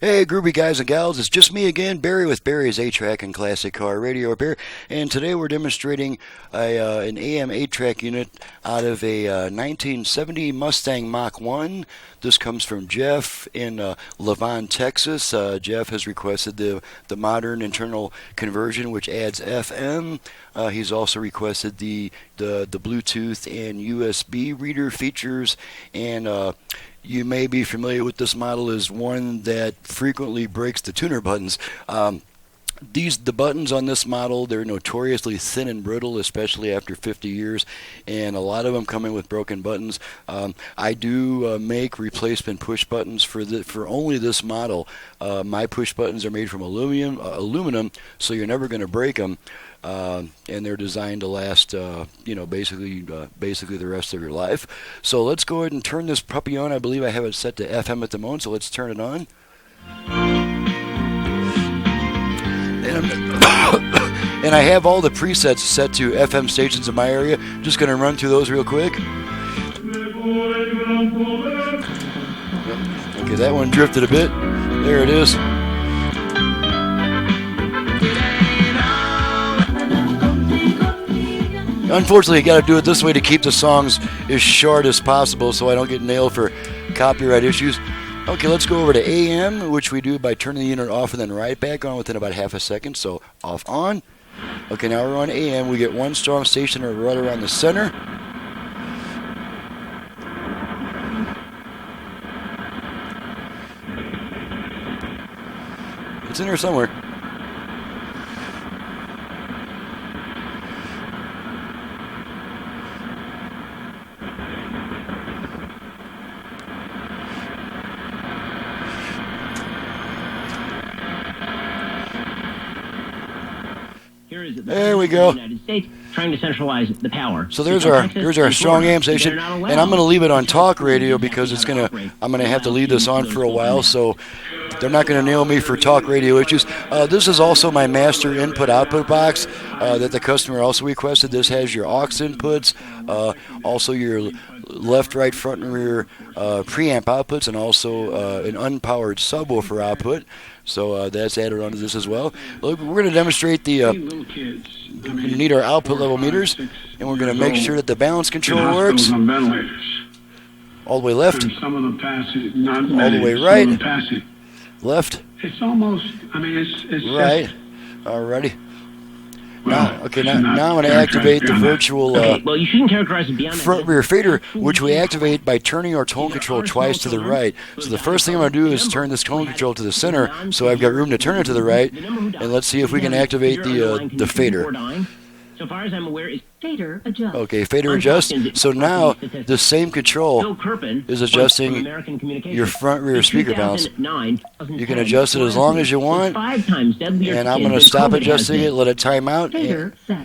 Hey, groovy guys and gals, it's just me again, Barry with Barry's 8-Track and Classic Car Radio Repair, and today we're demonstrating an AM-8 track unit out of a 1970 Mustang Mach 1. This comes from Jeff in Lavon, Texas. Jeff has requested the modern internal conversion, which adds FM. He's also requested the Bluetooth and USB reader features, and you may be familiar with this model as one that frequently breaks the tuner buttons. The buttons on this model, they're notoriously thin and brittle, especially after 50 years, and a lot of them come in with broken buttons. I do make replacement push buttons for only this model. My push buttons are made from aluminum, so you're never going to break them. And they're designed to last, basically the rest of your life. So let's go ahead and turn this puppy on. I believe I have it set to FM at the moment, so let's turn it on. And I have all the presets set to FM stations in my area. Just going to run through those real quick. Okay, that one drifted a bit. There it is. Unfortunately, you got to do it this way to keep the songs as short as possible so I don't get nailed for copyright issues. Okay, let's go over to AM, which we do by turning the unit off and then right back on within about half a second. So off, on. Okay, now we're on AM. We get one strong station right around the center. It's in here somewhere. There we go. Trying to centralize the power. So there's our strong AM station, and I'm going to leave it on talk radio because I'm going to have to leave this on for a while, so they're not going to nail me for talk radio issues. This is also my master input-output box that the customer also requested. This has your aux inputs, also your left, right, front, and rear preamp outputs, and also an unpowered subwoofer output. So that's added onto this as well. Look, we're going to demonstrate we need our output level meters, and we're going to make sure that the balance control works. All the way left. All the way right. Left. It's almost, it's right. Alrighty. Now I'm going to activate the virtual you shouldn't characterize it beyond front rear fader, which we activate by turning our tone control twice to the right. So the first thing I'm going to do is turn this tone control to the center, so I've got room to turn it to the right, and let's see if we can activate the fader. So far as I'm aware, is fader adjust. Okay, fader adjust. So now the same control is adjusting your front rear speaker balance. You can adjust it as long as you want, and I'm going to stop adjusting it, let it time out.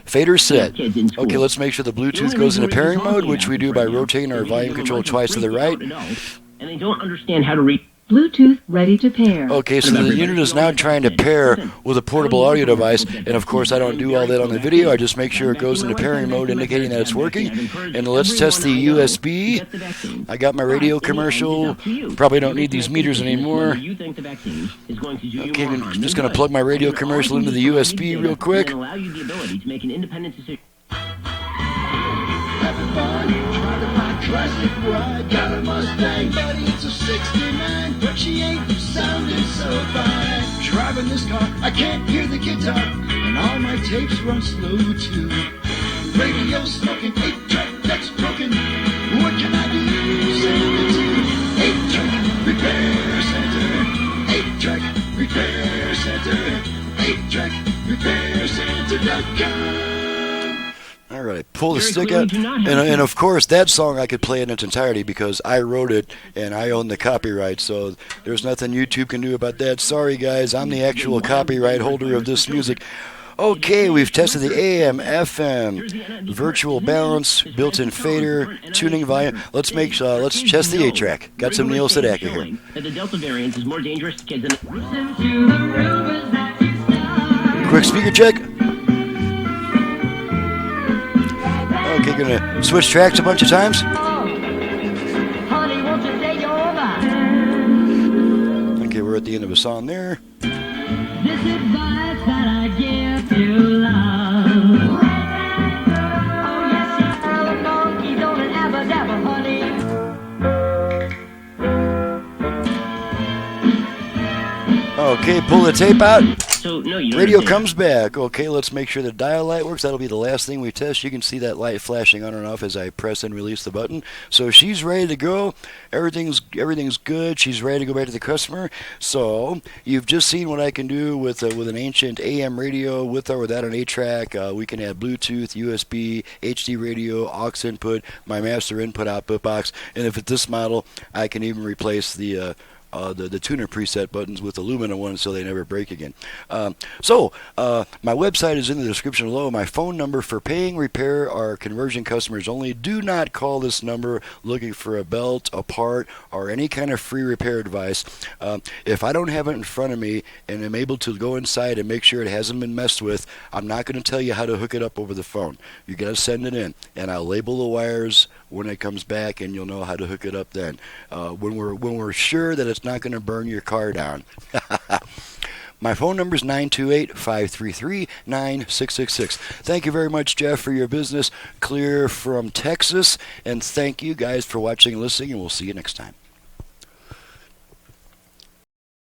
Fader set. Okay, let's make sure the Bluetooth goes into pairing mode, which we do by rotating our volume control twice to the right. And they don't understand how to read. Bluetooth ready to pair. Okay, so the unit is now trying to pair with a portable audio device, and of course I don't do all that on the video. I just make sure it goes into pairing mode, indicating that it's working. And let's test the USB. I got my radio commercial. Probably don't need these meters anymore. Okay, I'm just going to plug my radio commercial into the USB real quick. Classic ride, got a Mustang, buddy, it's a 69, but she ain't sounding so fine. Driving this car, I can't hear the guitar, and all my tapes run slow too. Radio smoking, 8-track that's broken. What can I do? Send it to 8-track repair center. 8-track repair center. 8-track repair center.com. All right, pull the stick out, and of course that song I could play in its entirety because I wrote it and I own the copyright, so there's nothing YouTube can do about that. Sorry guys, I'm the actual copyright holder of this music. Okay, we've tested the AM, FM, virtual balance, built-in fader, tuning volume. Let's test the 8-track. Got some Neil Sedaka here. The Delta variant is more dangerous to kids than. Quick speaker check. Okay, gonna switch tracks a bunch of times. Okay, we're at the end of a song there. This advice that I give to love. Oh, yes, you tell a monkey, don't it ever dabba, honey. Okay, pull the tape out. So, no, you don't Radio understand. comes back. Okay, let's make sure the dial light works. That'll be the last thing we test. You can see that light flashing on and off as I press and release the button. So she's ready to go. Everything's good. She's ready to go back to the customer. So you've just seen what I can do with an ancient AM radio, with or without an 8-track. We can add Bluetooth, USB, HD radio, aux input, my master input output box, and if it's this model, I can even replace the tuner preset buttons with aluminum ones so they never break again. My website is in the description below. My phone number for paying, repair, or conversion customers only. Do not call this number looking for a belt, a part, or any kind of free repair advice. If I don't have it in front of me and am able to go inside and make sure it hasn't been messed with, I'm not going to tell you how to hook it up over the phone. You got to send it in, and I'll label the wires when it comes back, and you'll know how to hook it up then. When we're sure that it's not going to burn your car down. My phone number is 928-533-9666. Thank you very much, Jeff, for your business. Clear from Texas. And thank you guys for watching and listening, and we'll see you next time.